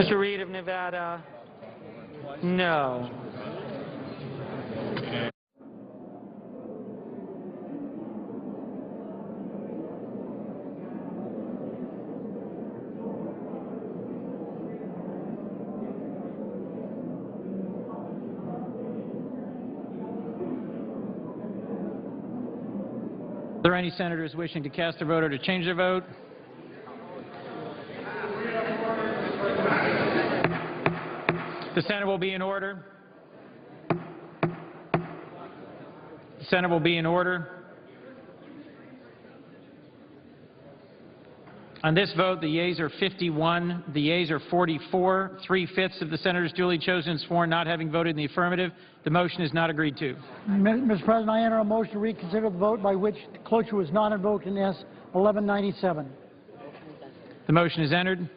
Mr. Reed of Nevada, no. Are there any senators wishing to cast their vote or to change their vote? The Senate will be in order. The Senate will be in order. On this vote, the yeas are 51, the yeas are 44, 3/5 of the senators duly chosen and sworn not having voted in the affirmative. The motion is not agreed to. Mr. President, I enter a motion to reconsider the vote by which cloture was not invoked in S. 1197. The motion is entered.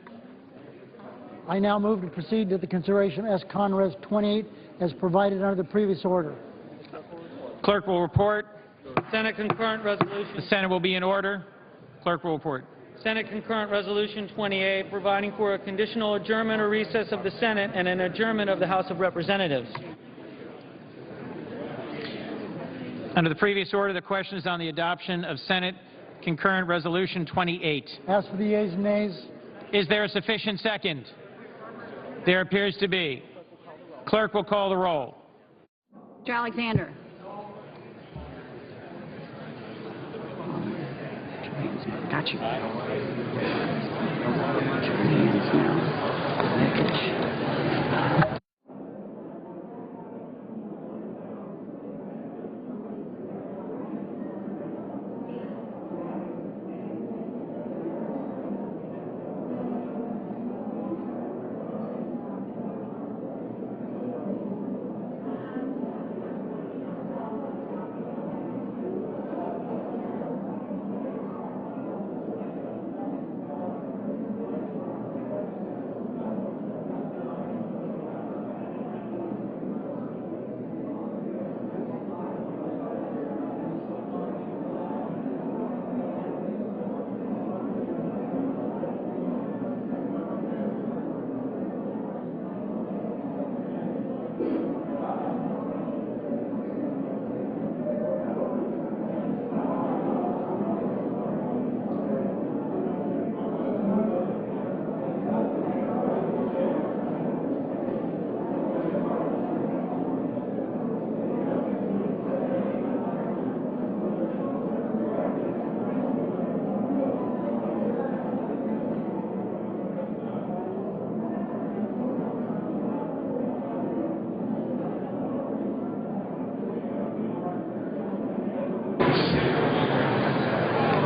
I now move to proceed to the consideration of S. Conres 28 as provided under the previous order. Clerk will report. Senate concurrent resolution. The Senate will be in order. Clerk will report. Senate concurrent resolution 28, providing for a conditional adjournment or recess of the Senate and an adjournment of the House of Representatives. Under the previous order, the question is on the adoption of Senate concurrent resolution 28. As for the yeas and nays, Is there a sufficient second? There appears to be. Clerk will call the roll. Mr. Alexander. Got you.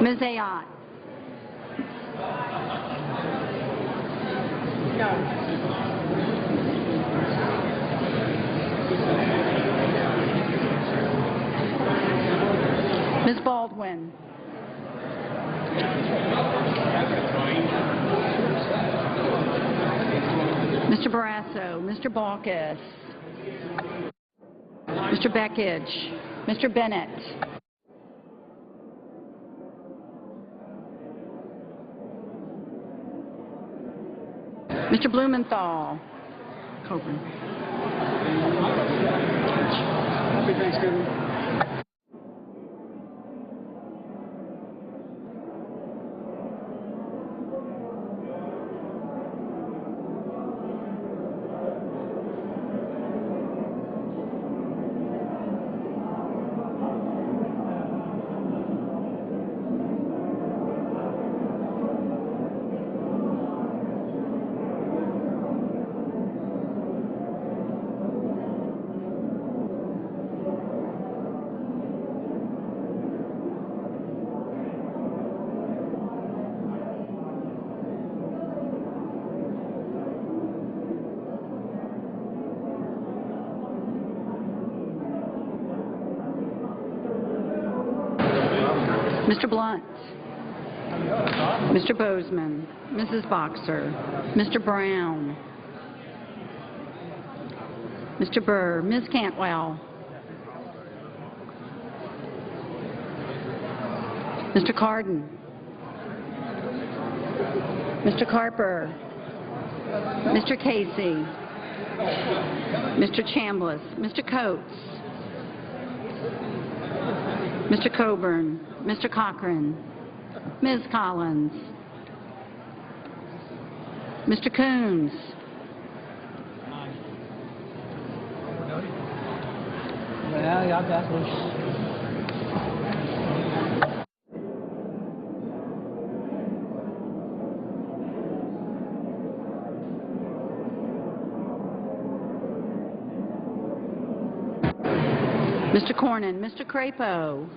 Ms. Ayotte. No. Ms. Baldwin. Mr. Barrasso. Mr. Baucus. Mr. Beckidge. Mr. Bennett. Mr. Blumenthal. Coburn. happy Thanksgiving. Mr. Blunt, Mr. Bozeman, Mrs. Boxer, Mr. Brown, Mr. Burr, Ms. Cantwell, Mr. Cardin, Mr. Carper, Mr. Casey, Mr. Chambliss, Mr. Coates, Mr. Coburn, Mr. Cochran, Ms. Collins, Mr. Coons, Mr. Cornyn, Mr. Crapo,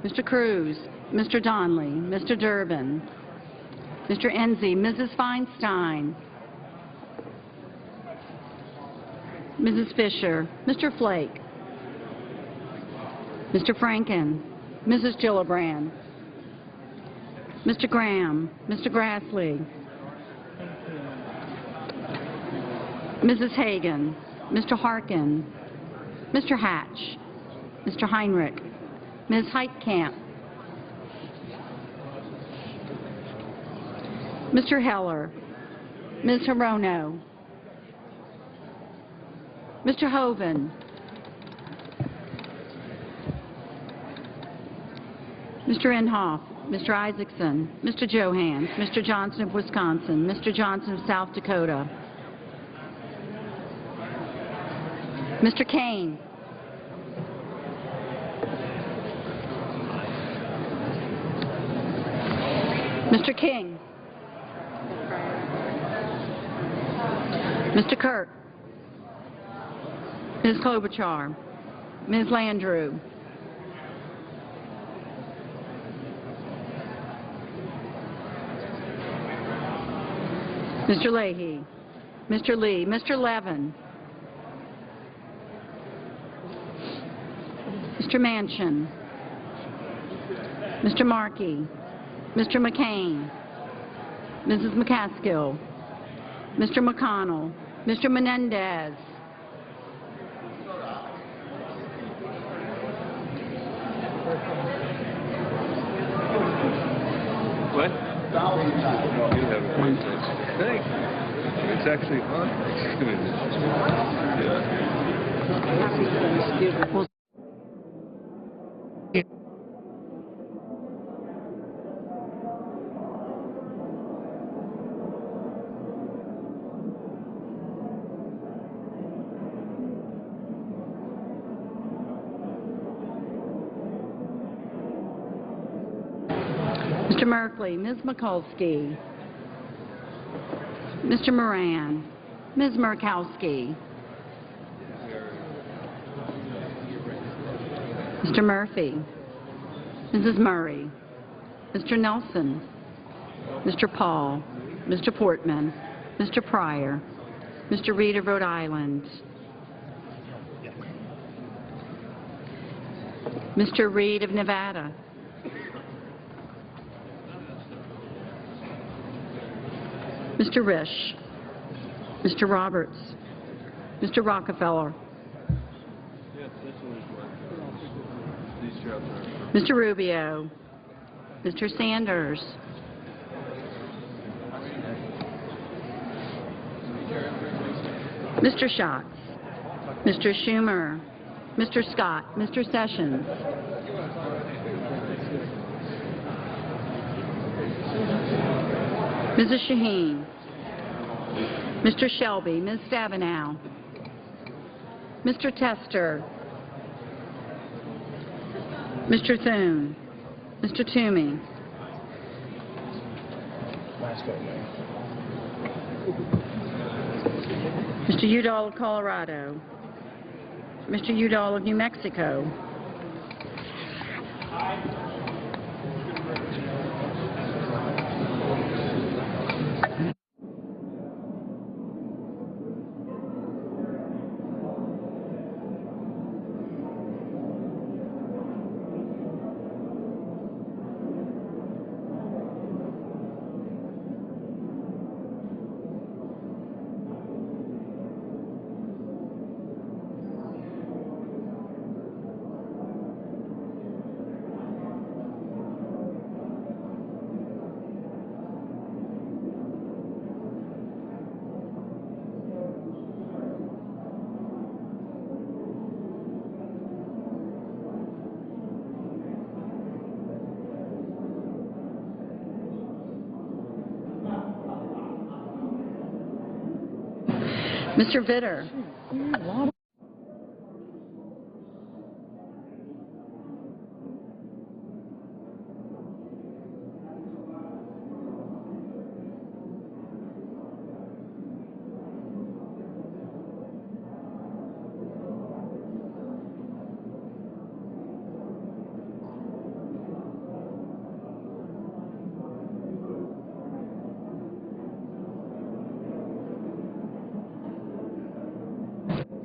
Mr. Cruz, Mr. Donnelly, Mr. Durbin, Mr. Enzi, Mrs. Feinstein, Mrs. Fisher, Mr. Flake, Mr. Franken, Mrs. Gillibrand, Mr. Graham, Mr. Grassley, Mrs. Hagan, Mr. Harkin, Mr. Hatch, Mr. Heinrich, Ms. Heitkamp, Mr. Heller, Ms. Hirono, Mr. Hoven, Mr. Inhofe, Mr. Isaacson, Mr. Johans, Mr. Johnson of Wisconsin, Mr. Johnson of South Dakota, Mr. Kane, Mr. King, Mr. Kirk, Ms. Klobuchar, Ms. Landrieu, Mr. Leahy, Mr. Lee, Mr. Levin, Mr. Manchin, Mr. Markey, Mr. McCain, Mrs. McCaskill, Mr. McConnell, Mr. Menendez, What? You have a great sense. Thank you. It's actually on. Yeah. Mr. Merkley, Ms. Mikulski, Mr. Moran, Ms. Murkowski, Mr. Murphy, Mrs. Murray, Mr. Nelson, Mr. Paul, Mr. Portman, Mr. Pryor, Mr. Reed of Rhode Island, Mr. Reed of Nevada, Mr. Risch, Mr. Roberts, Mr. Rockefeller, Mr. Rubio, Mr. Sanders, Mr. Schatz, Mr. Schumer, Mr. Scott, Mr. Sessions, Mrs. Shaheen, Mr. Shelby, Ms. Stabenow, Mr. Tester, Mr. Thune, Mr. Toomey, Mr. Udall of Colorado, Mr. Udall of New Mexico, Mr. Vitter.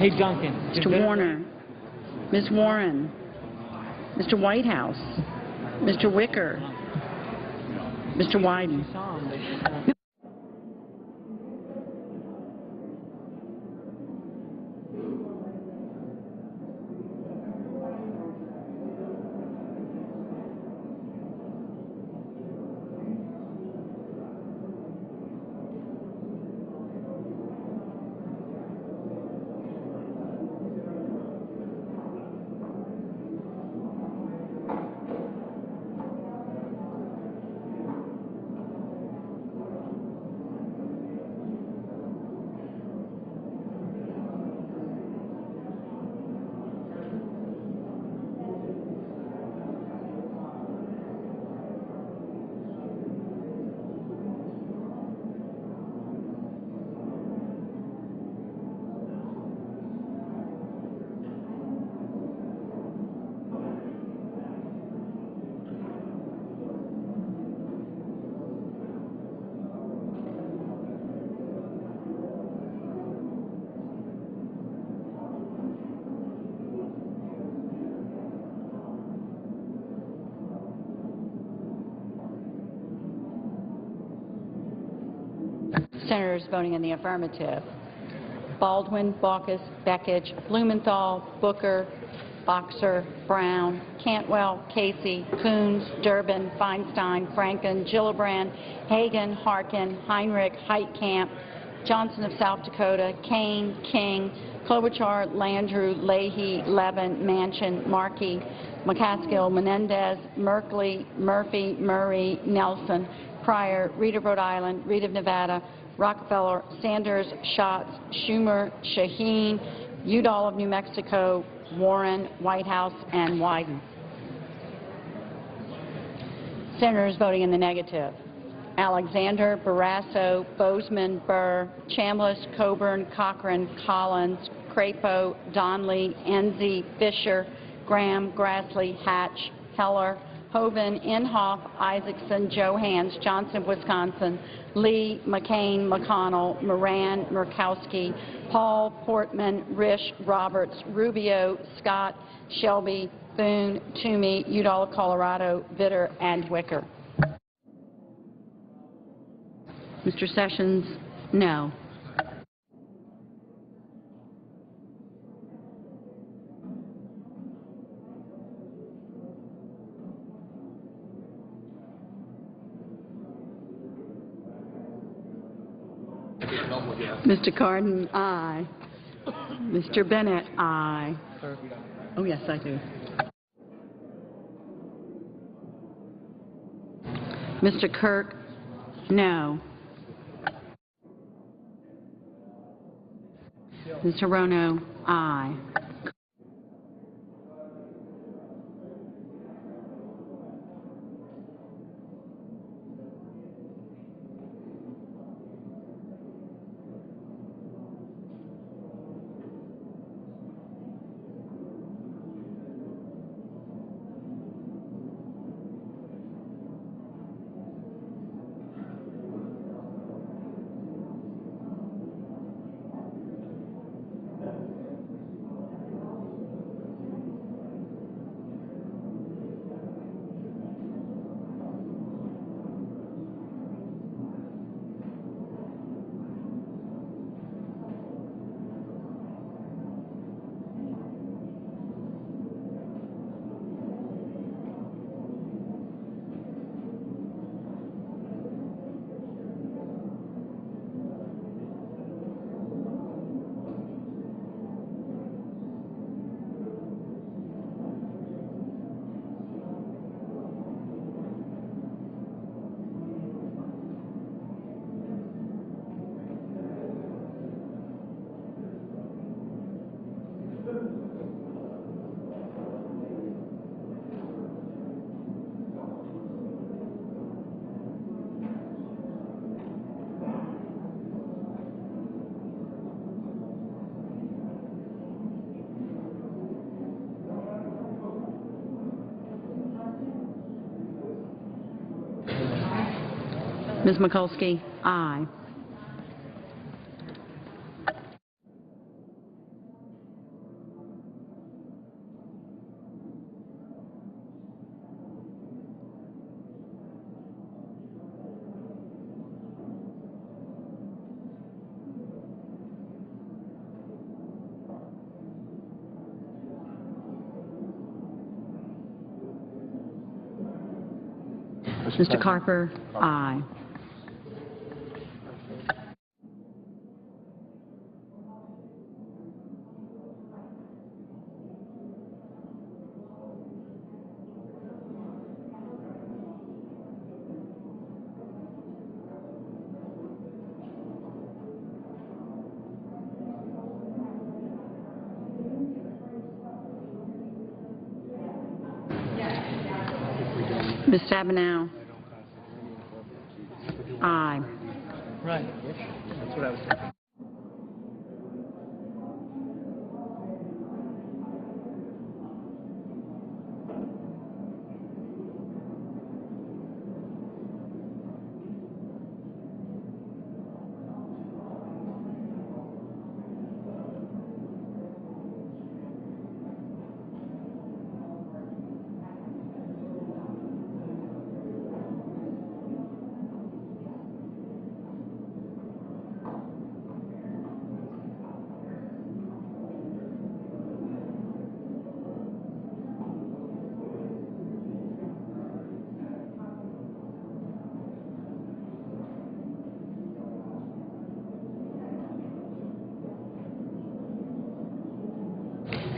Hey, Duncan. Mr. Warner. Ms. Warren. Mr. Whitehouse. Mr. Wicker. Mr. Wyden. Senators voting in the affirmative: Baldwin, Baucus, Beckich, Blumenthal, Booker, Boxer, Brown, Cantwell, Casey, Coons, Durbin, Feinstein, Franken, Gillibrand, Hagan, Harkin, Heinrich, Heitkamp, Johnson of South Dakota, Kane, King, Klobuchar, Landrieu, Leahy, Levin, Manchin, Markey, McCaskill, Menendez, Merkley, Murphy, Murray, Nelson, Pryor, Reed of Rhode Island, Reed of Nevada, Rockefeller, Sanders, Schatz, Schumer, Shaheen, Udall of New Mexico, Warren, Whitehouse, and Wyden. Senators voting in the negative: Alexander, Barrasso, Bozeman, Burr, Chambliss, Coburn, Cochran, Collins, Crapo, Donnelly, Enzi, Fisher, Graham, Grassley, Hatch, Heller, Hoven, Inhofe, Isaacson, Johans, Johnson of Wisconsin, Lee, McCain, McConnell, Moran, Murkowski, Paul, Portman, Risch, Roberts, Rubio, Scott, Shelby, Thune, Toomey, Udall of Colorado, Vitter, and Wicker. Mr. Sessions, no. Mr. Cardin, aye. Mr. Bennett, aye. Oh, yes, I do. Mr. Kirk, no. Mr. Rono, aye. Ms. Mikulski? Aye. Mr. Carper? Aye. Ms. Stabenow? Aye. Right. That's what I was thinking.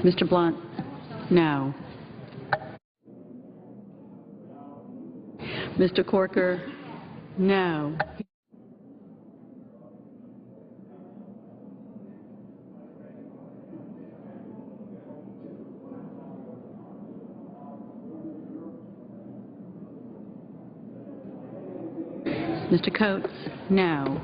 Mr. Blunt? No. Mr. Corker? No. Mr. Coates? No.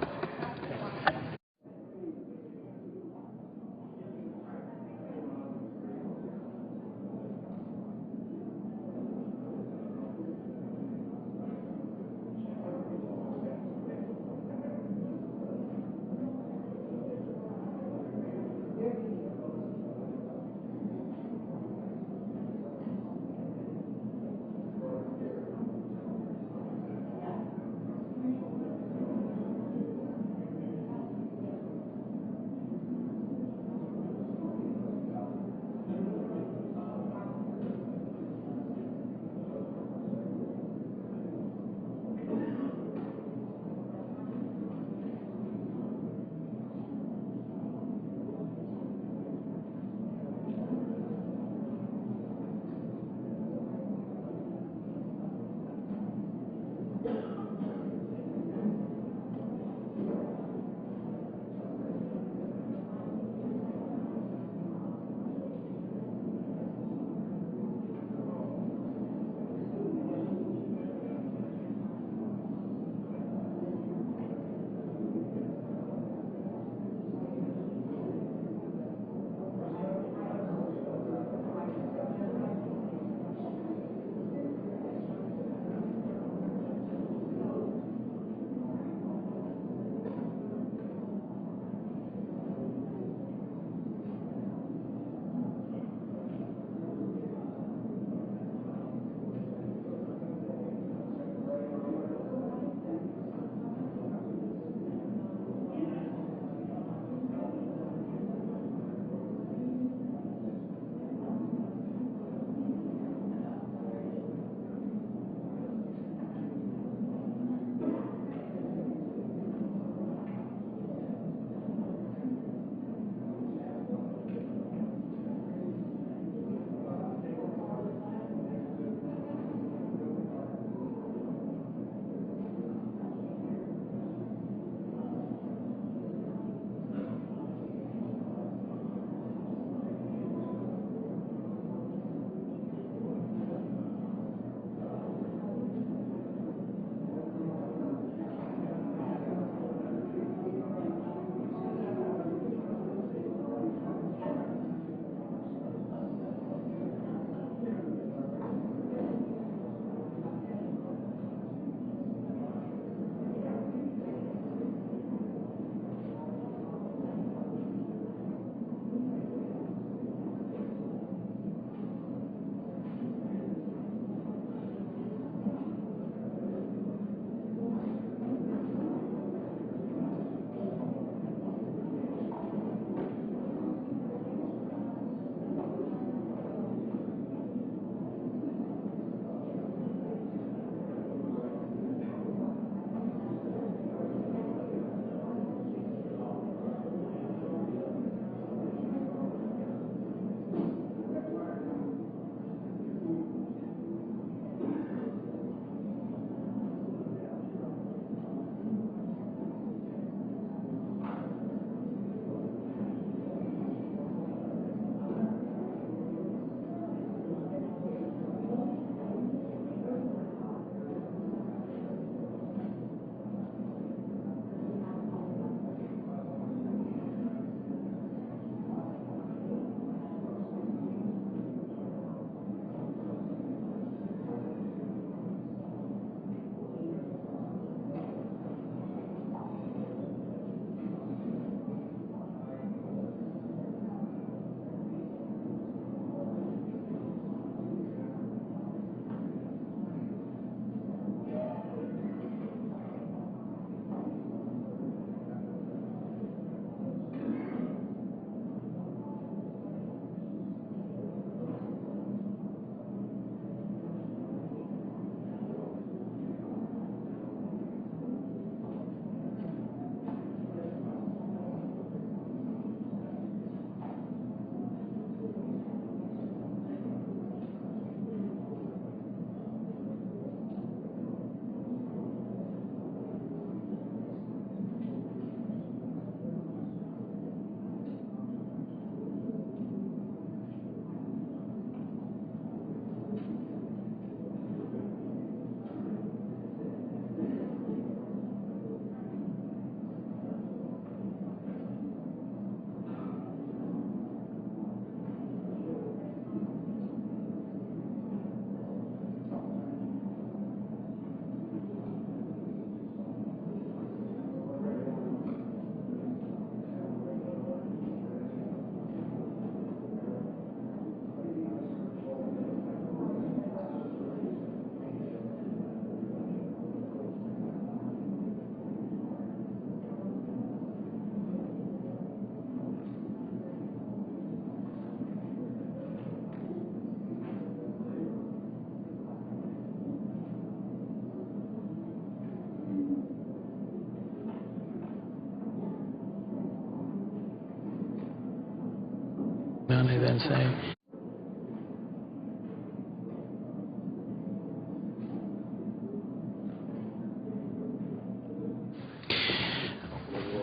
Then they then say.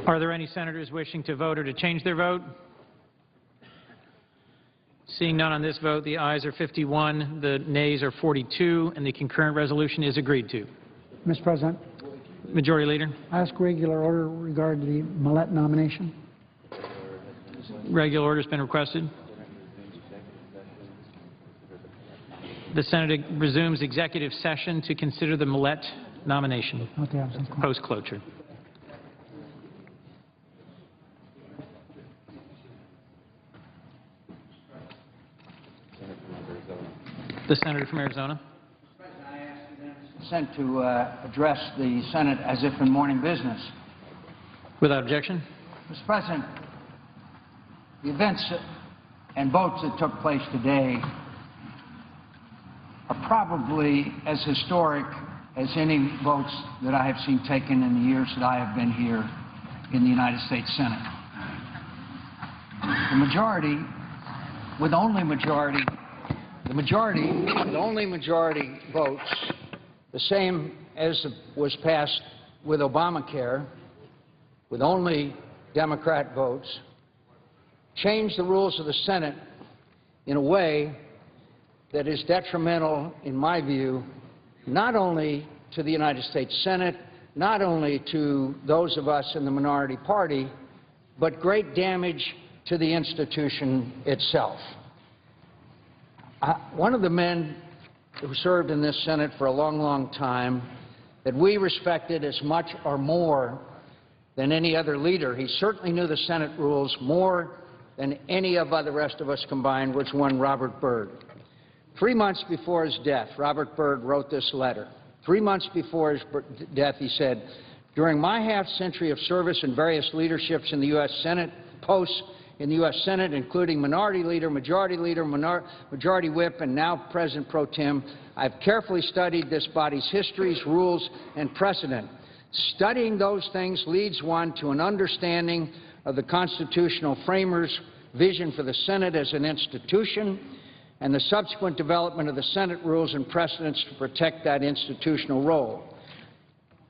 Are there any senators wishing to vote or to change their vote? Seeing none on this vote, the ayes are 51, the nays are 42, and the concurrent resolution is agreed to. Mr. President, Majority Leader. I ask regular order regarding the Millett nomination. Regular order has been requested. The Senate resumes executive session to consider the Millett nomination. Post-cloture. The Senator from Arizona. I ask unanimous consent to address the Senate as if in morning business. Without objection. Mr. President, the events and votes that took place today are probably as historic as any votes that I have seen taken in the years that I have been here in the United States Senate. The majority with only majority votes, the same as was passed with Obamacare, with only Democrat votes, changed the rules of the Senate in a way that is detrimental, in my view, not only to the United States Senate, not only to those of us in the minority party, but great damage to the institution itself. One of the men who served in this Senate for a long, long time that we respected as much or more than any other leader, he certainly knew the Senate rules more than any of the rest of us combined, was one Robert Byrd. 3 months before his death, Robert Byrd wrote this letter. 3 months before his death, he said, "During my half-century of service in various leaderships in the U.S. Senate, posts in the U.S. Senate, including Minority Leader, Majority Whip, and now President Pro Tem, I've carefully studied this body's histories, rules, and precedent. Studying those things leads one to an understanding of the constitutional framers' vision for the Senate as an institution and the subsequent development of the Senate rules and precedents to protect that institutional role.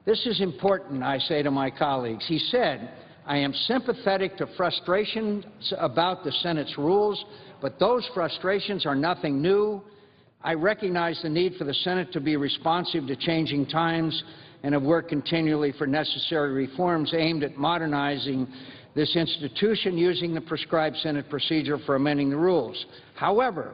This is important, I say to my colleagues." He said, "I am sympathetic to frustrations about the Senate's rules, but those frustrations are nothing new. I recognize the need for the Senate to be responsive to changing times and have worked continually for necessary reforms aimed at modernizing this institution using the prescribed Senate procedure for amending the rules. However,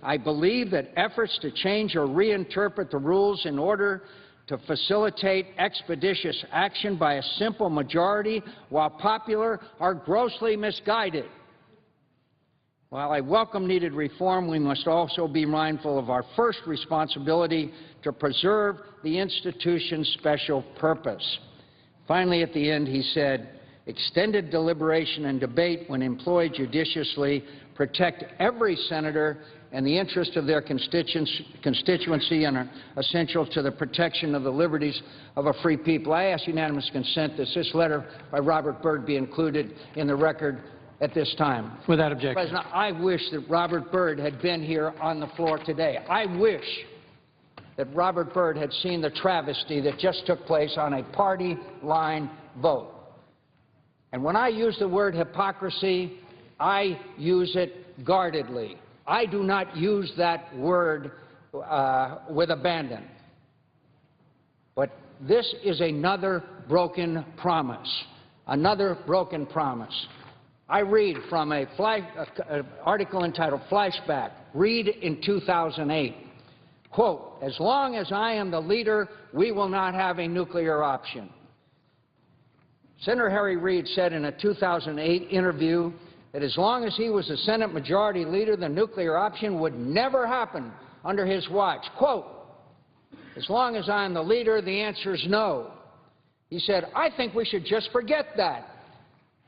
I believe that efforts to change or reinterpret the rules in order to facilitate expeditious action by a simple majority, while popular, are grossly misguided. While I welcome needed reform, we must also be mindful of our first responsibility to preserve the institution's special purpose." Finally, at the end, he said, "Extended deliberation and debate, when employed judiciously, protect every senator and the interest of their constituency and are essential to the protection of the liberties of a free people." I ask unanimous consent that this letter by Robert Byrd be included in the record at this time. Without objection. President, I wish that Robert Byrd had been here on the floor today. I wish that Robert Byrd had seen the travesty that just took place on a party line vote. And when I use the word hypocrisy, I use it guardedly. I do not use that word with abandon. But this is another broken promise, another broken promise. I read from an article entitled Flashback, Reid in 2008, quote, "As long as I am the leader, we will not have a nuclear option." Senator Harry Reid said in a 2008 interview that as long as he was the Senate Majority Leader, the nuclear option would never happen under his watch. Quote, "As long as I am the leader, the answer is no." He said, "I think we should just forget that.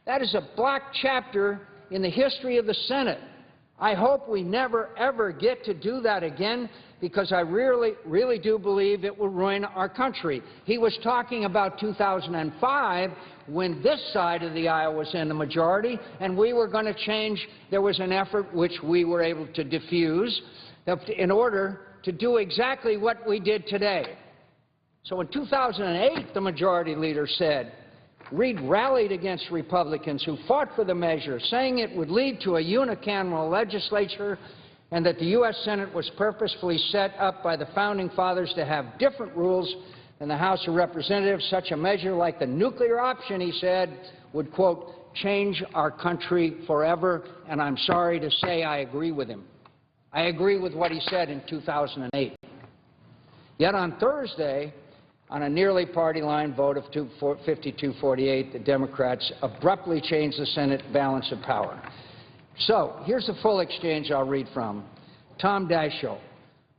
That is a black chapter in the history of the Senate. I hope we never, ever get to do that again, because I really do believe it will ruin our country. He was talking about 2005, when this side of the aisle was in the majority, and we were going to change. There was an effort which we were able to diffuse in order to do exactly what we did today. So in 2008, the majority leader said, Reid rallied against Republicans who fought for the measure, saying it would lead to a unicameral legislature and that the U.S. Senate was purposefully set up by the Founding Fathers to have different rules than the House of Representatives. Such a measure, like the nuclear option, he said, would, quote, change our country forever. And I'm sorry to say I agree with him. I agree with what he said in 2008. Yet on Thursday, on a nearly party-line vote of 52-48, the Democrats abruptly changed the Senate balance of power. So here's the full exchange I'll read from. Tom Daschle.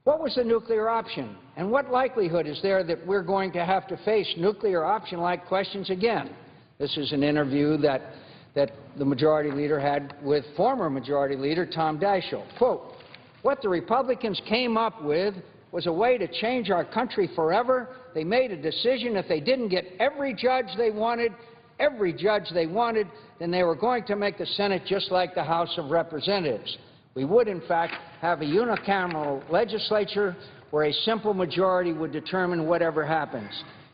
What was the nuclear option, and what likelihood is there that we're going to have to face nuclear option-like questions again? This is an interview that the majority leader had with former majority leader Tom Daschle. Quote, what the Republicans came up with was a way to change our country forever. They made a decision if they didn't get every judge they wanted, then they were going to make the Senate just like the House of Representatives. We would, in fact, have a unicameral legislature where a simple majority would determine whatever happens.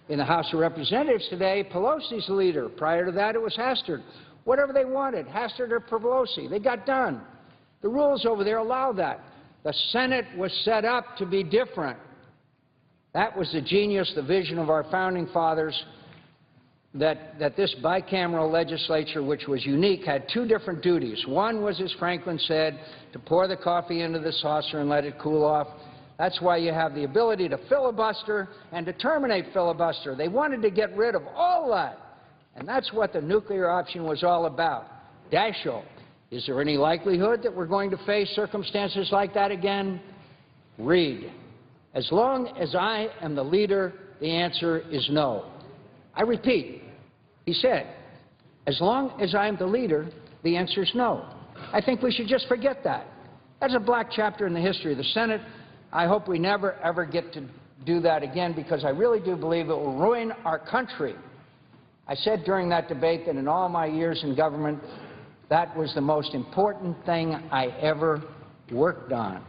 In the House of Representatives today, Pelosi's the leader. Prior to that, it was Hastert. Whatever they wanted, Hastert or Pelosi, they got done. The rules over there allow that. The Senate was set up to be different. That was the genius, the vision of our Founding Fathers, that this bicameral legislature, which was unique, had two different duties. One was, as Franklin said, to pour the coffee into the saucer and let it cool off. That's why you have the ability to filibuster and to terminate filibuster. They wanted to get rid of all that, and that's what the nuclear option was all about. Daschle, is there any likelihood that we're going to face circumstances like that again? Reid, as long as I am the leader, the answer is no. I repeat, he said, as long as I'm the leader, the answer is no. I think we should just forget that. That's a black chapter in the history of the Senate. I hope we never, ever get to do that again, because I really do believe it will ruin our country. I said during that debate that in all my years in government, that was the most important thing I ever worked on.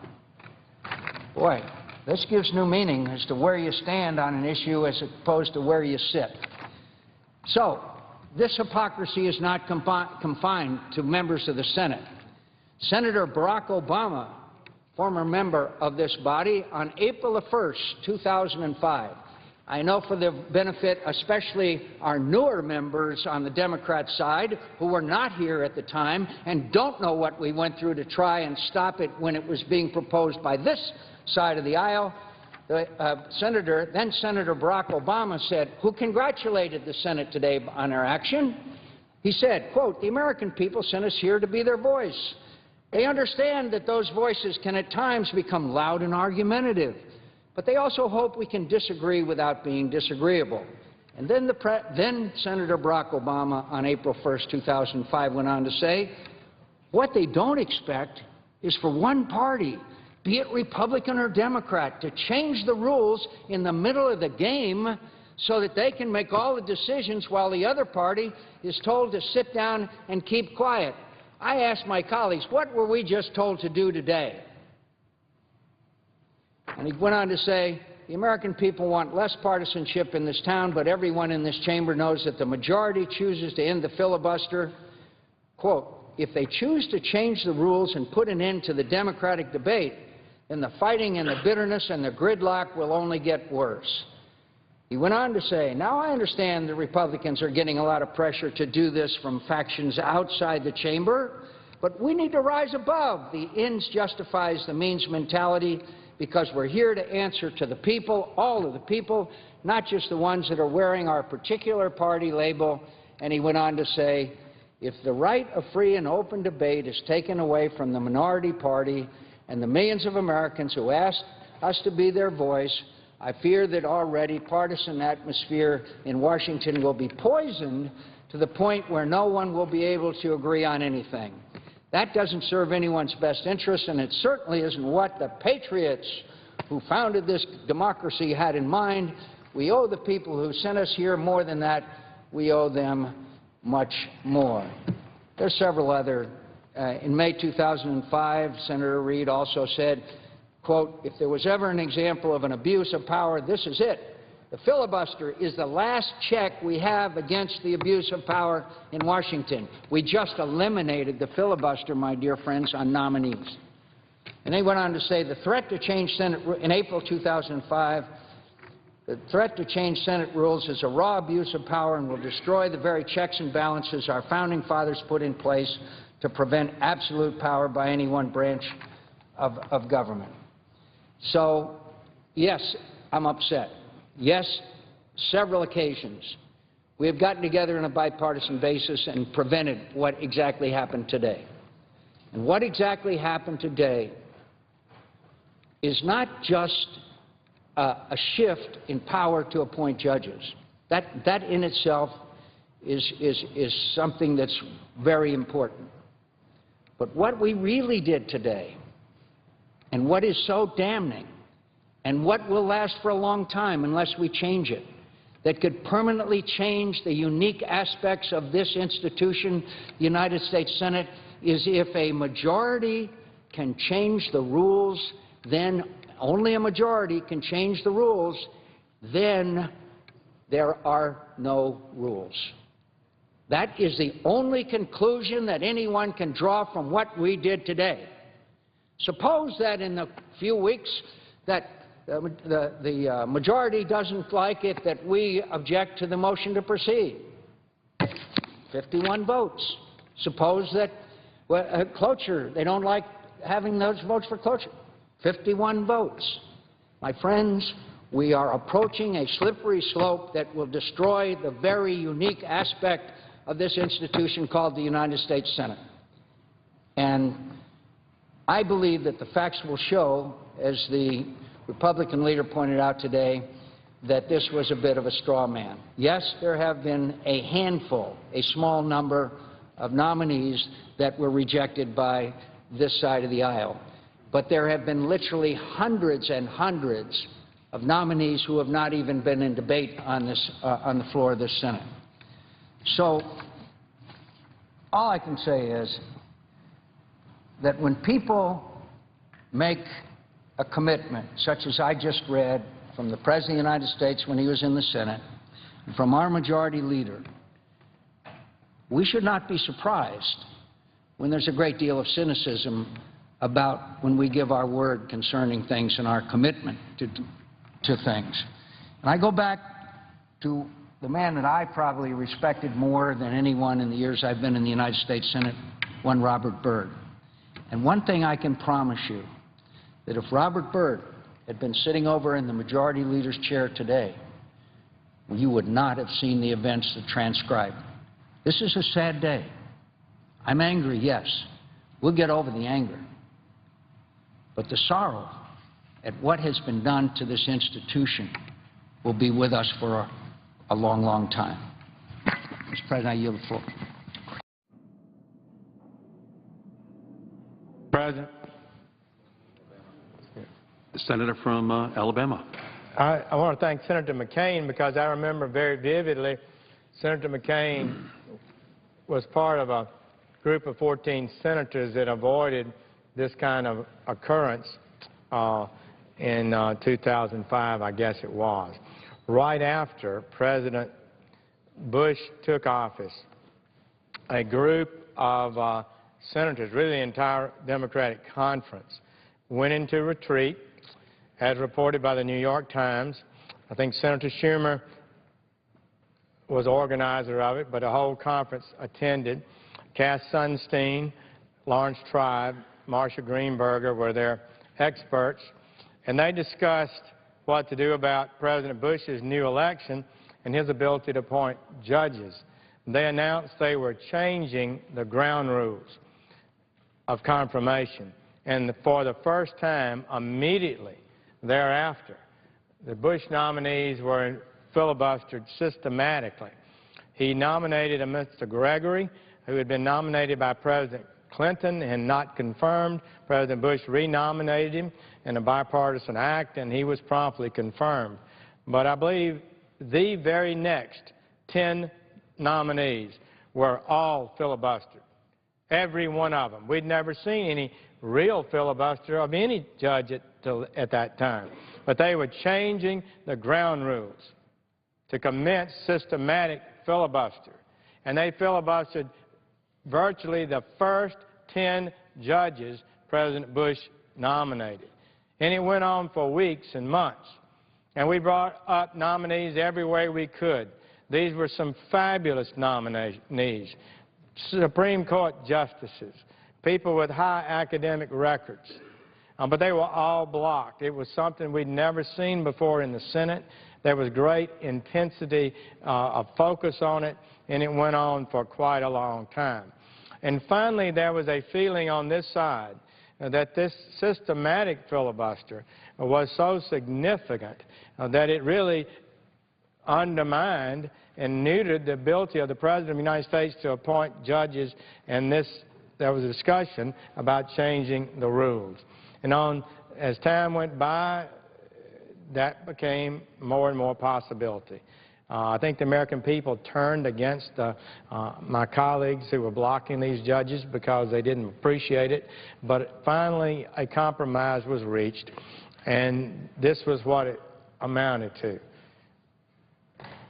Boy, this gives new meaning as to where you stand on an issue as opposed to where you sit. So, this hypocrisy is not confined to members of the Senate. Senator Barack Obama, former member of this body, on April 1st, 2005, I know for the benefit especially our newer members on the Democrat side who were not here at the time and don't know what we went through to try and stop it when it was being proposed by this side of the aisle, then Senator Barack Obama said, who congratulated the Senate today on our action. He said, quote, the American people sent us here to be their voice. They understand that those voices can at times become loud and argumentative, but they also hope we can disagree without being disagreeable. And then Senator Barack Obama on April 1st, 2005 went on to say, what they don't expect is for one party, be it Republican or Democrat, to change the rules in the middle of the game so that they can make all the decisions while the other party is told to sit down and keep quiet. I asked my colleagues, what were we just told to do today? And he went on to say, the American people want less partisanship in this town, but everyone in this chamber knows that the majority chooses to end the filibuster. Quote, if they choose to change the rules and put an end to the Democratic debate, then the fighting and the bitterness and the gridlock will only get worse. He went on to say, now I understand the Republicans are getting a lot of pressure to do this from factions outside the chamber, but we need to rise above the ends justifies the means mentality, because we're here to answer to the people, all of the people, not just the ones that are wearing our particular party label. And he went on to say, if the right of free and open debate is taken away from the minority party and the millions of Americans who asked us to be their voice, I fear that already partisan atmosphere in Washington will be poisoned to the point where no one will be able to agree on anything. That doesn't serve anyone's best interest, and it certainly isn't what the patriots who founded this democracy had in mind. We owe the people who sent us here more than that. We owe them much more. There's several other. In May 2005, Senator Reid also said, quote, if there was ever an example of an abuse of power, this is it. The filibuster is the last check we have against the abuse of power in Washington. We just eliminated the filibuster, my dear friends, on nominees. And they went on to say the threat to change Senate in April 2005, the threat to change Senate rules is a raw abuse of power and will destroy the very checks and balances our founding fathers put in place to prevent absolute power by any one branch of government. So, yes, I'm upset. Yes, several occasions we have gotten together on a bipartisan basis and prevented what exactly happened today. And what exactly happened today is not just a shift in power to appoint judges. That in itself is something that's very important. But what we really did today, and what is so damning, and what will last for a long time unless we change it, that could permanently change the unique aspects of this institution, the United States Senate, is if a majority can change the rules, then only a majority can change the rules, then there are no rules. That is the only conclusion that anyone can draw from what we did today. Suppose that in a few weeks that the majority doesn't like it, that we object to the motion to proceed. 51 votes. Suppose that cloture, they don't like having those votes for cloture. 51 votes. My friends, we are approaching a slippery slope that will destroy the very unique aspect of this institution called the United States Senate. And I believe that the facts will show, as the Republican leader pointed out today, that this was a bit of a straw man. Yes, there have been a handful, a small number of nominees that were rejected by this side of the aisle. But there have been literally hundreds and hundreds of nominees who have not even been in debate on the floor of this Senate. So all I can say is that when people make a commitment, such as I just read from the President of the United States when he was in the Senate, and from our majority leader, we should not be surprised when there's a great deal of cynicism about when we give our word concerning things and our commitment to things. And I go back to the man that I probably respected more than anyone in the years I've been in the United States Senate, one Robert Byrd. And one thing I can promise you, that if Robert Byrd had been sitting over in the majority leader's chair today, you would not have seen the events that transcribed. This is a sad day. I'm angry, yes. We'll get over the anger. But the sorrow at what has been done to this institution will be with us for a long, long time. Mr. President, I yield the floor. President. The senator from Alabama. I want to thank Senator McCain because I remember very vividly Senator McCain was part of a group of 14 senators that avoided this kind of occurrence in 2005, I guess it was. Right after President Bush took office, a group of senators, really the entire Democratic conference, went into retreat, as reported by the New York Times. I think Senator Schumer was organizer of it, but a whole conference attended. Cass Sunstein, Lawrence Tribe, Marsha Greenberger were their experts, and they discussed what to do about President Bush's new election and his ability to appoint judges. They announced they were changing the ground rules of confirmation, and for the first time, immediately thereafter, the Bush nominees were filibustered systematically. He nominated a Mr. Gregory, who had been nominated by President Clinton had not confirmed. President Bush renominated him in a bipartisan act, and he was promptly confirmed. But I believe the very next 10 nominees were all filibustered, every one of them. We'd never seen any real filibuster of any judge at that time. But they were changing the ground rules to commence systematic filibuster. And they filibustered virtually the first 10 judges President Bush nominated. And it went on for weeks and months. And we brought up nominees every way we could. These were some fabulous nominees. Supreme Court justices, people with high academic records. But they were all blocked. It was something we'd never seen before in the Senate. There was great intensity of focus on it, and it went on for quite a long time. And finally, there was a feeling on this side that this systematic filibuster was so significant that it really undermined and neutered the ability of the President of the United States to appoint judges, and there was a discussion about changing the rules. And as time went by, that became more and more possibility. I think the American people turned against my colleagues who were blocking these judges because they didn't appreciate it. But finally, a compromise was reached, and this was what it amounted to.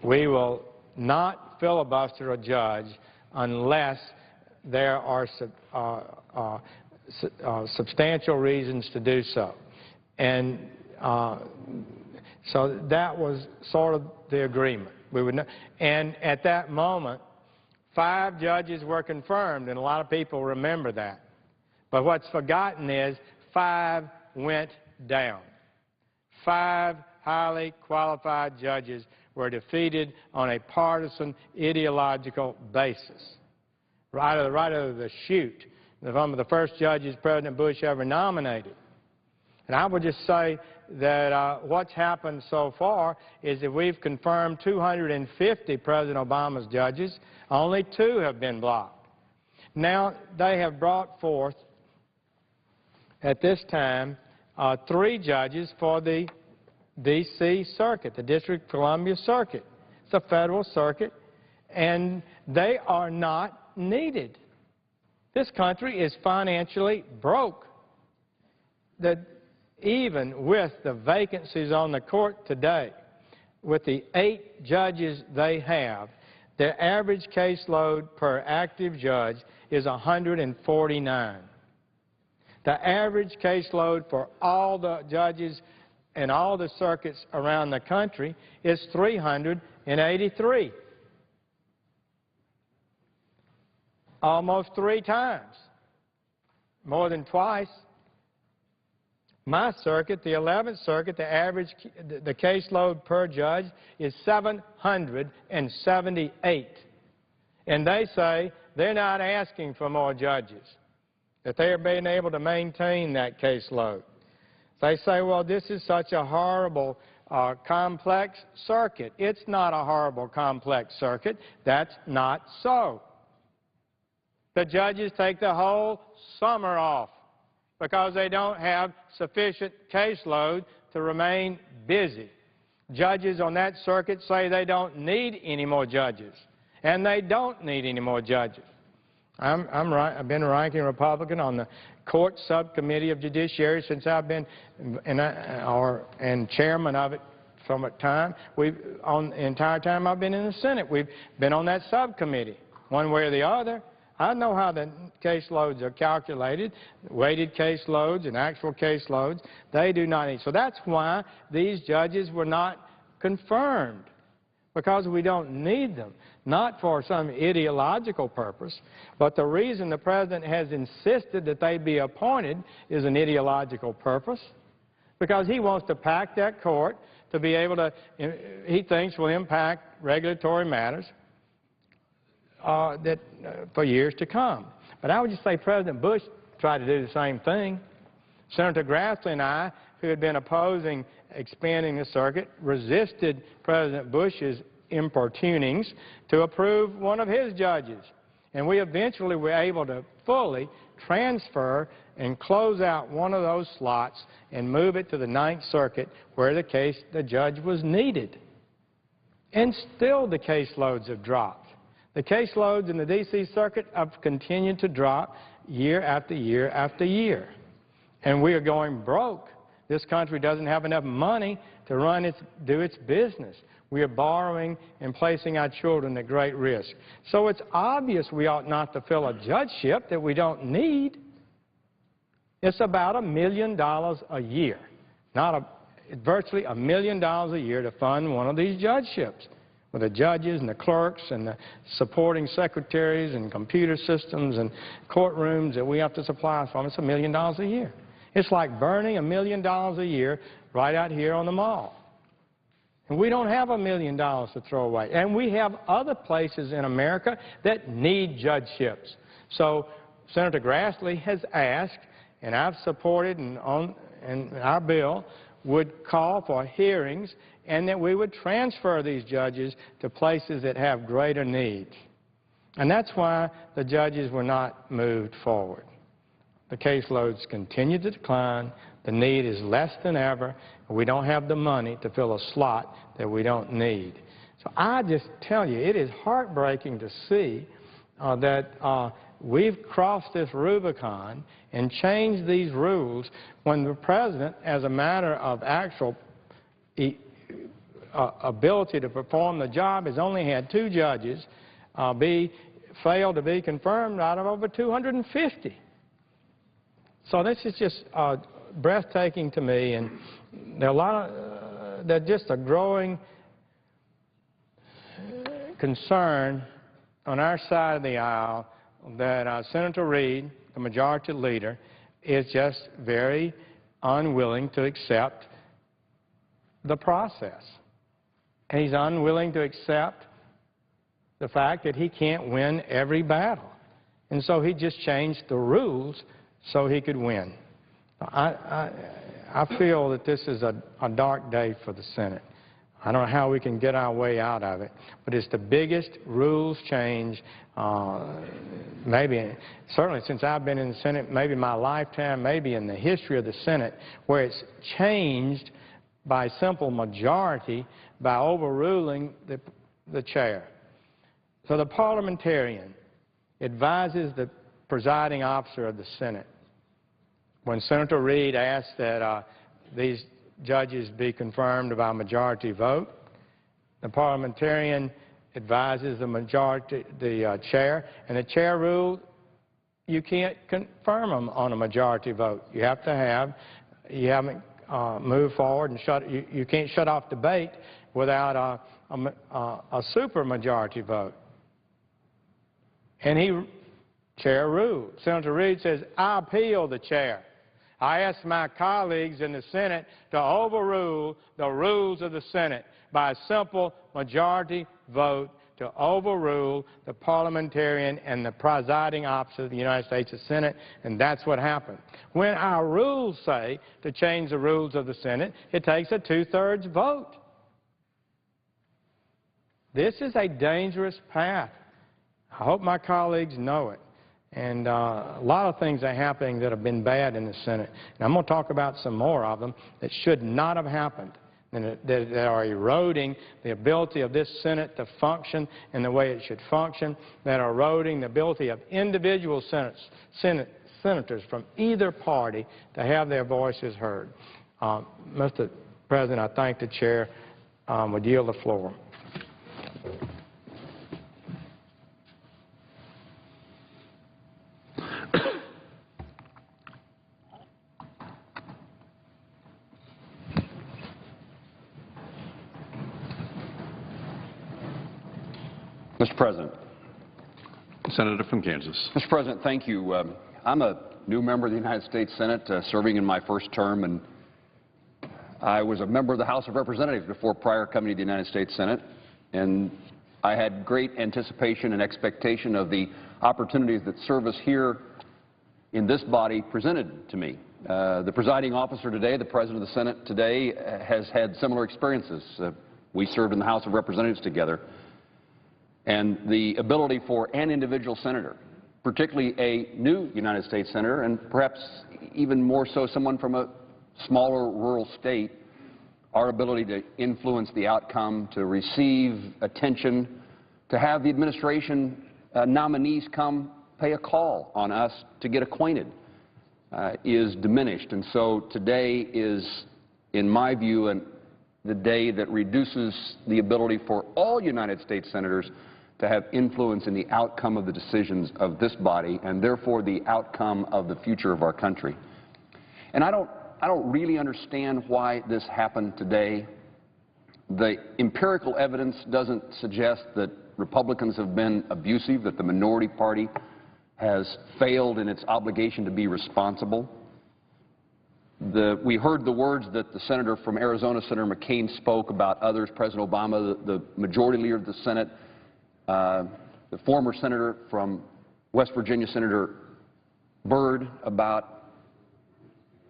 We will not filibuster a judge unless there are substantial reasons to do so. And so that was sort of the agreement. And at that moment, 5 judges were confirmed, and a lot of people remember that. But what's forgotten is 5 went down. 5 highly qualified judges were defeated on a partisan ideological basis. Right out of the chute, some of the first judges President Bush ever nominated. And I would just say that what's happened so far is that we've confirmed 250 President Obama's judges. Only 2 have been blocked. Now, they have brought forth, at this time, 3 judges for the D.C. Circuit, the District of Columbia Circuit. It's a federal circuit, and they are not needed. This country is financially broke. Even with the vacancies on the court today, with the 8 judges they have, their average caseload per active judge is 149. The average caseload for all the judges in all the circuits around the country is 383. Almost 3 times, more than twice. My circuit, the 11th Circuit, the caseload per judge is 778. And they say they're not asking for more judges, that they are being able to maintain that caseload. They say, well, this is such a horrible, complex circuit. It's not a horrible, complex circuit. That's not so. The judges take the whole summer off because they don't have sufficient caseload to remain busy. Judges on that circuit say they don't need any more judges, and they don't need any more judges. I've been a ranking Republican on the Court Subcommittee of Judiciary since I've been and chairman of it from a time. On the entire time I've been in the Senate, we've been on that subcommittee, one way or the other. I know how the caseloads are calculated, weighted caseloads and actual caseloads. They do not need. So that's why these judges were not confirmed, because we don't need them, not for some ideological purpose, but the reason the President has insisted that they be appointed is an ideological purpose, because he wants to pack that court to be able to, he thinks will impact regulatory matters for years to come. But I would just say President Bush tried to do the same thing. Senator Grassley and I, who had been opposing expanding the circuit, resisted President Bush's importunings to approve one of his judges. And we eventually were able to fully transfer and close out one of those slots and move it to the Ninth Circuit where the judge was needed. And still the caseloads have dropped. The caseloads in the D.C. Circuit have continued to drop year after year after year. And we are going broke. This country doesn't have enough money to do its business. We are borrowing and placing our children at great risk. So it's obvious we ought not to fill a judgeship that we don't need. It's about $1 million a year, virtually $1 million a year to fund one of these judgeships, with the judges and the clerks and the supporting secretaries and computer systems and courtrooms that we have to supply from. It's $1 million a year. It's like burning $1 million a year right out here on the mall. And we don't have $1 million to throw away. And we have other places in America that need judgeships. So Senator Grassley has asked, and I've supported, and our bill would call for hearings and that we would transfer these judges to places that have greater needs. And that's why the judges were not moved forward. The caseloads continue to decline. The need is less than ever. We don't have the money to fill a slot that we don't need. So I just tell you, it is heartbreaking to see that we've crossed this Rubicon and changed these rules when the President, as a matter of actual ability to perform the job, has only had 2 judges fail to be confirmed out of over 250. So this is just breathtaking to me, and there are there's just a growing concern on our side of the aisle that Senator Reid, the majority leader, is just very unwilling to accept the process. And he's unwilling to accept the fact that he can't win every battle. And so he just changed the rules so he could win. I feel that this is a dark day for the Senate. I don't know how we can get our way out of it, but it's the biggest rules change, certainly since I've been in the Senate, maybe my lifetime, maybe in the history of the Senate, where it's changed by simple majority by overruling the chair. So the parliamentarian advises the presiding officer of the Senate. When Senator Reid asked that these judges be confirmed by majority vote, the parliamentarian advises the chair, and the chair ruled you can't confirm them on a majority vote. You have to have, you haven't moved forward and you can't shut off debate without a super majority vote. And chair ruled. Senator Reid says, I appeal the chair. I ask my colleagues in the Senate to overrule the rules of the Senate by a simple majority vote to overrule the parliamentarian and the presiding officer of the United States Senate, and that's what happened. When our rules say to change the rules of the Senate, it takes a 2/3 vote. This is a dangerous path. I hope my colleagues know it. And a lot of things are happening that have been bad in the Senate. And I'm going to talk about some more of them that should not have happened, and that are eroding the ability of this Senate to function in the way it should function, that are eroding the ability of individual senators from either party to have their voices heard. Mr. President, I thank the chair. Would yield the floor. Mr. President. Senator from Kansas. Mr. President, thank you. I'm a new member of the United States Senate, serving in my first term, and I was a member of the House of Representatives before prior coming to the United States Senate, and I had great anticipation and expectation of the opportunities that service here in this body presented to me. The presiding officer today, the President of the Senate today, has had similar experiences. We served in the House of Representatives together. And the ability for an individual senator particularly a new United States senator, and perhaps even more so someone from a smaller rural state, our ability to influence the outcome, to receive attention, to have the administration nominees come pay a call on us to get acquainted is diminished. And so today is, in my view, the day that reduces the ability for all United States senators to have influence in the outcome of the decisions of this body and therefore the outcome of the future of our country. And I don't really understand why this happened today. The empirical evidence doesn't suggest that Republicans have been abusive, that the minority party has failed in its obligation to be responsible. We heard the words that the senator from Arizona, Senator McCain, spoke about others, President Obama, the majority leader of the Senate, the former senator from West Virginia, Senator Byrd, about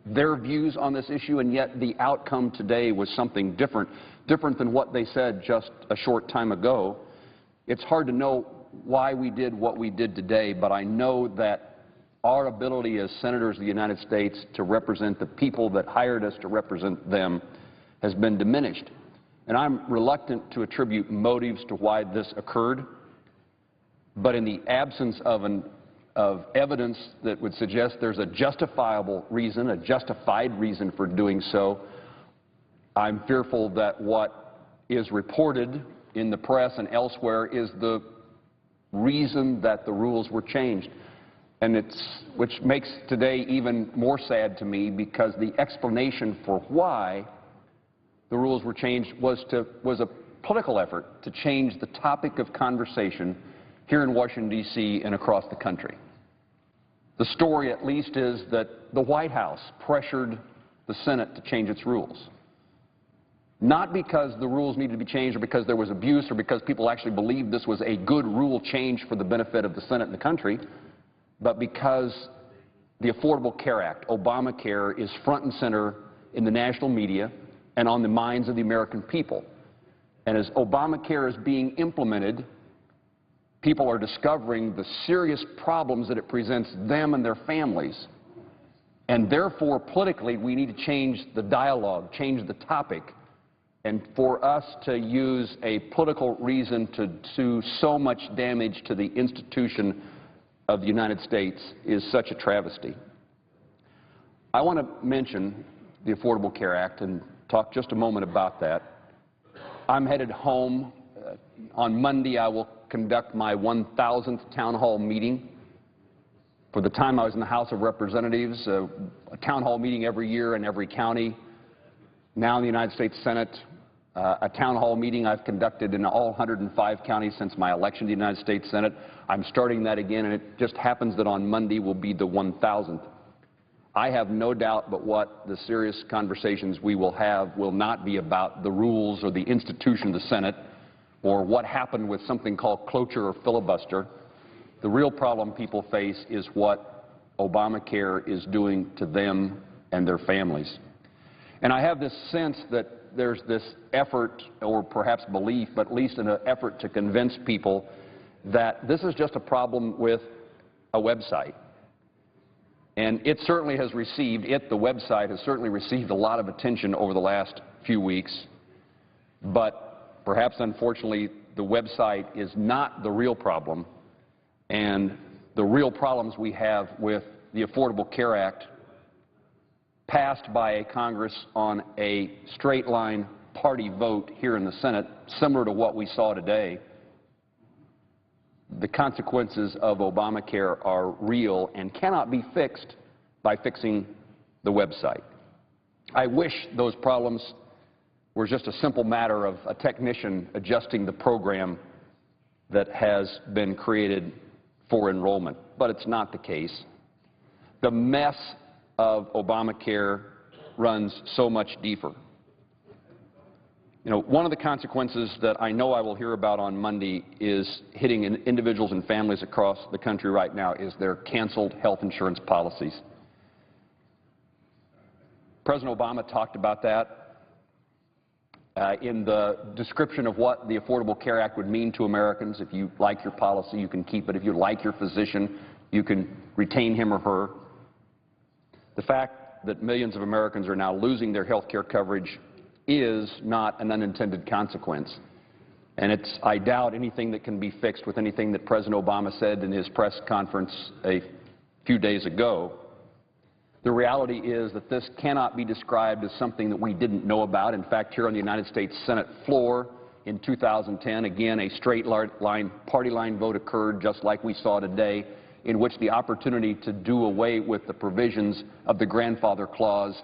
their views on this issue, and yet the outcome today was something different than what they said just a short time ago. It's hard to know why we did what we did today, but I know that our ability as senators of the United States to represent the people that hired us to represent them has been diminished. And I'm reluctant to attribute motives to why this occurred, but in the absence of evidence that would suggest there's a justifiable reason, a justified reason for doing so, I'm fearful that what is reported in the press and elsewhere is the reason that the rules were changed. And which makes today even more sad to me, because the explanation for why the rules were changed was a political effort to change the topic of conversation here in Washington, D.C. and across the country. The story, at least, is that the White House pressured the Senate to change its rules. Not because the rules needed to be changed or because there was abuse or because people actually believed this was a good rule change for the benefit of the Senate and the country, but because the Affordable Care Act, Obamacare, is front and center in the national media and on the minds of the American people. And as Obamacare is being implemented, people are discovering the serious problems that it presents them and their families. And therefore, politically, we need to change the dialogue, change the topic. And for us to use a political reason to do so much damage to the institution of the United States is such a travesty. I want to mention the Affordable Care Act and talk just a moment about that. I'm headed home. On Monday, I will conduct my 1,000th town hall meeting. For the time I was in the House of Representatives, a town hall meeting every year in every county. Now in the United States Senate, a town hall meeting I've conducted in all 105 counties since my election to the United States Senate. I'm starting that again, and it just happens that on Monday will be the 1,000th. I have no doubt but what the serious conversations we will have will not be about the rules or the institution of the Senate or what happened with something called cloture or filibuster. The real problem people face is what Obamacare is doing to them and their families. And I have this sense that there's this effort, or perhaps belief, but at least an effort to convince people that this is just a problem with a website. And it certainly has received, the website has certainly received a lot of attention over the last few weeks. But perhaps, unfortunately, the website is not the real problem. And the real problems we have with the Affordable Care Act, passed by a Congress on a straight-line party vote here in the Senate, similar to what we saw today, the consequences of Obamacare are real and cannot be fixed by fixing the website. I wish those problems were just a simple matter of a technician adjusting the program that has been created for enrollment, but it's not the case. The mess of Obamacare runs so much deeper. You know, one of the consequences that I know I will hear about on Monday is hitting individuals and families across the country right now is their canceled health insurance policies. President Obama talked about that in the description of what the Affordable Care Act would mean to Americans. If you like your policy, you can keep it. If you like your physician, you can retain him or her. The fact that millions of Americans are now losing their health care coverage is not an unintended consequence. And I doubt anything that can be fixed with anything that President Obama said in his press conference a few days ago. The reality is that this cannot be described as something that we didn't know about. In fact, here on the United States Senate floor in 2010, again, a straight line, party line vote occurred, just like we saw today, in which the opportunity to do away with the provisions of the grandfather clause,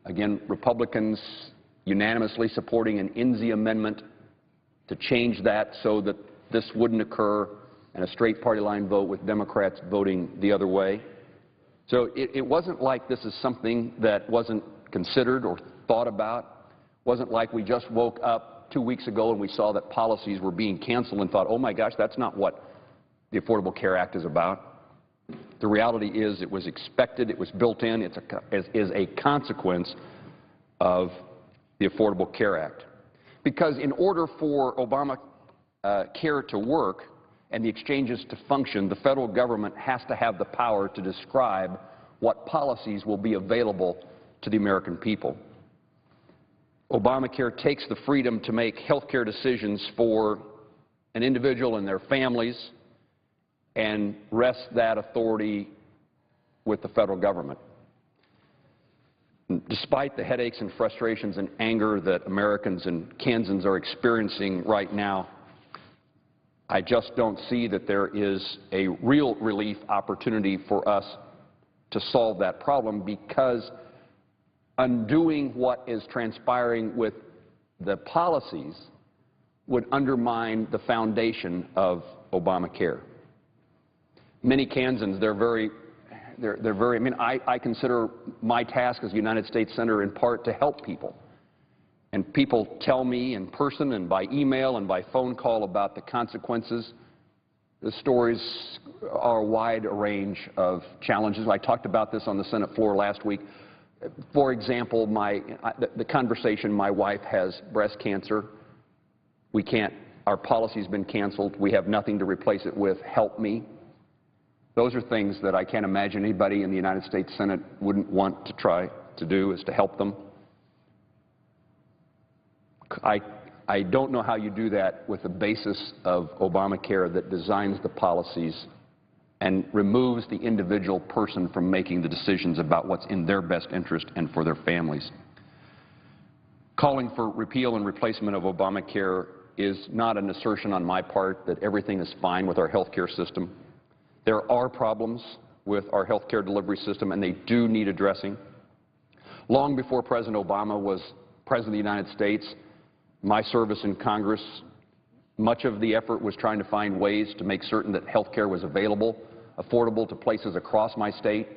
again, Republicans unanimously supporting an INSEE amendment to change that so that this wouldn't occur, and a straight party line vote with Democrats voting the other way. So it wasn't like this is something that wasn't considered or thought about. It wasn't like we just woke up 2 weeks ago and we saw that policies were being canceled and thought, oh my gosh, that's not what the Affordable Care Act is about. The reality is it was expected, it was built in, it is a consequence of the Affordable Care Act. Because in order for Obamacare to work and the exchanges to function, the federal government has to have the power to describe what policies will be available to the American people. Obamacare takes the freedom to make health care decisions for an individual and their families and rests that authority with the federal government. Despite the headaches and frustrations and anger that Americans and Kansans are experiencing right now, I just don't see that there is a real relief opportunity for us to solve that problem, because undoing what is transpiring with the policies would undermine the foundation of Obamacare. Many Kansans, I consider my task as a United States Senator in part to help people. And people tell me in person and by email and by phone call about the consequences. The stories are a wide range of challenges. I talked about this on the Senate floor last week. For example, the conversation, my wife has breast cancer. Our policy's been canceled. We have nothing to replace it with. Help me. Those are things that I can't imagine anybody in the United States Senate wouldn't want to try to do, is to help them. I don't know how you do that with the basis of Obamacare that designs the policies and removes the individual person from making the decisions about what's in their best interest and for their families. Calling for repeal and replacement of Obamacare is not an assertion on my part that everything is fine with our health care system. There are problems with our health care delivery system, and they do need addressing. Long before President Obama was President of the United States, my service in Congress, much of the effort was trying to find ways to make certain that health care was available, affordable to places across my state,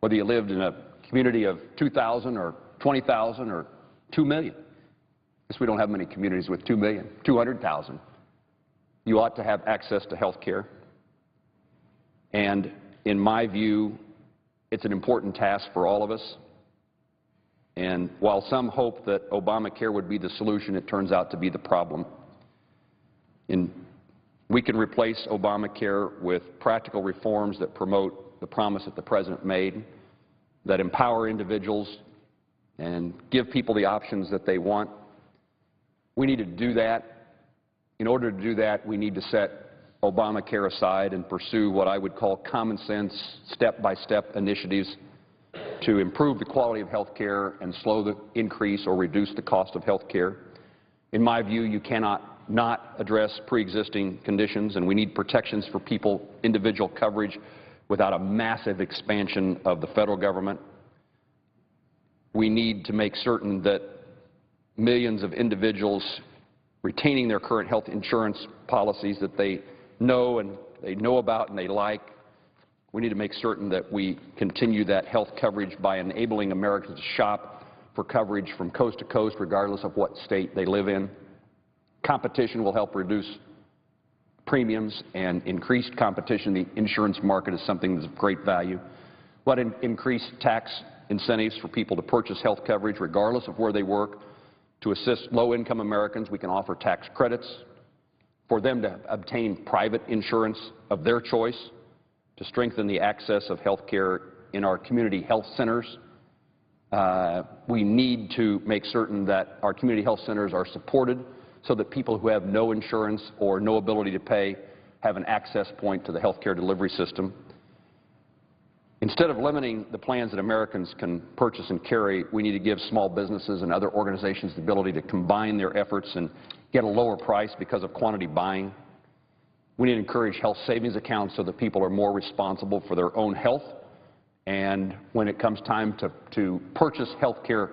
whether you lived in a community of 2,000 or 20,000 or 2 million. I guess we don't have many communities with 2 million, 200,000. You ought to have access to health care. And in my view, it's an important task for all of us. And while some hope that Obamacare would be the solution, it turns out to be the problem. We can replace Obamacare with practical reforms that promote the promise that the President made, that empower individuals and give people the options that they want. We need to do that. In order to do that, we need to set Obamacare aside and pursue what I would call common sense, step-by-step initiatives to improve the quality of health care and slow the increase or reduce the cost of health care. In my view, you cannot not address pre-existing conditions, and we need protections for people, individual coverage, without a massive expansion of the federal government. We need to make certain that millions of individuals retaining their current health insurance policies that they know about and they like. We need to make certain that we continue that health coverage by enabling Americans to shop for coverage from coast to coast, regardless of what state they live in. Competition will help reduce premiums, and increased competition in the insurance market is something that's of great value. But increase tax incentives for people to purchase health coverage, regardless of where they work. To assist low-income Americans, we can offer tax credits for them to obtain private insurance of their choice, to strengthen the access of health care in our community health centers. We need to make certain that our community health centers are supported so that people who have no insurance or no ability to pay have an access point to the health care delivery system. Instead of limiting the plans that Americans can purchase and carry, we need to give small businesses and other organizations the ability to combine their efforts and get a lower price because of quantity buying. We need to encourage health savings accounts so that people are more responsible for their own health. And when it comes time to purchase health care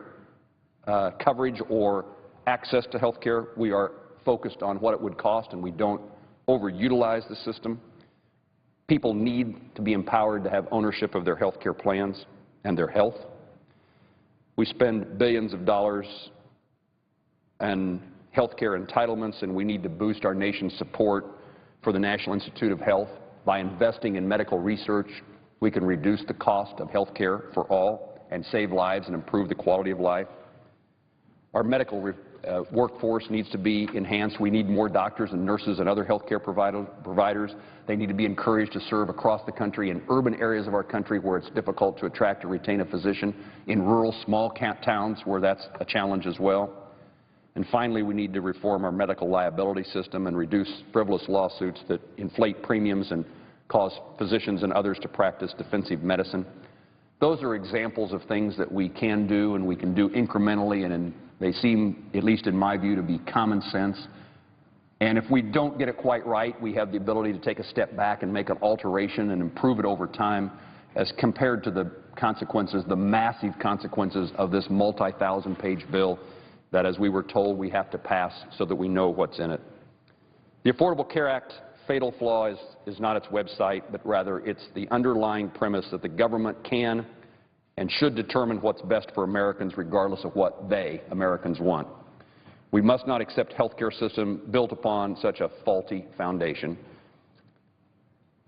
coverage or access to health care, we are focused on what it would cost and we don't overutilize the system. People need to be empowered to have ownership of their health care plans and their health. We spend billions of dollars on health care entitlements, and we need to boost our nation's support for the National Institute of Health. By investing in medical research, we can reduce the cost of health care for all and save lives and improve the quality of life. Our medical workforce needs to be enhanced. We need more doctors and nurses and other health care providers. They need to be encouraged to serve across the country in urban areas of our country where it's difficult to attract or retain a physician, in rural small towns where that's a challenge as well. And finally, we need to reform our medical liability system and reduce frivolous lawsuits that inflate premiums and cause physicians and others to practice defensive medicine. Those are examples of things that we can do and we can do incrementally, and they seem, at least in my view, to be common sense. And if we don't get it quite right, we have the ability to take a step back and make an alteration and improve it over time as compared to the consequences, the massive consequences of this multi-thousand-page bill that, as we were told, we have to pass so that we know what's in it. The Affordable Care Act fatal flaw is not its website, but rather it's the underlying premise that the government can and should determine what's best for Americans regardless of what they, Americans, want. We must not accept a health care system built upon such a faulty foundation.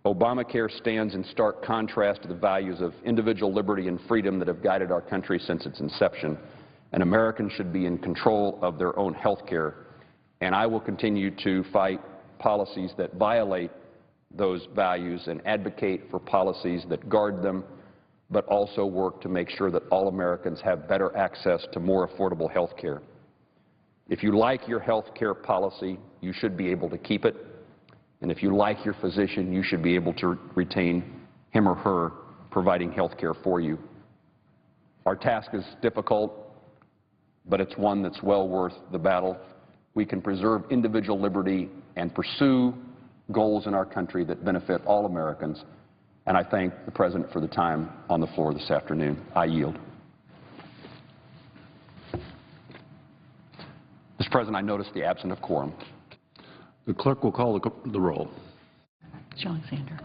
Obamacare stands in stark contrast to the values of individual liberty and freedom that have guided our country since its inception, and Americans should be in control of their own health care. And I will continue to fight policies that violate those values and advocate for policies that guard them, but also work to make sure that all Americans have better access to more affordable health care. If you like your health care policy, you should be able to keep it. And if you like your physician, you should be able to retain him or her providing health care for you. Our task is difficult, but it's one that's well worth the battle. We can preserve individual liberty and pursue goals in our country that benefit all Americans. And I thank the President for the time on the floor this afternoon. I yield. Mr. President, I notice the absence of quorum. The clerk will call the roll. Mr. Alexander.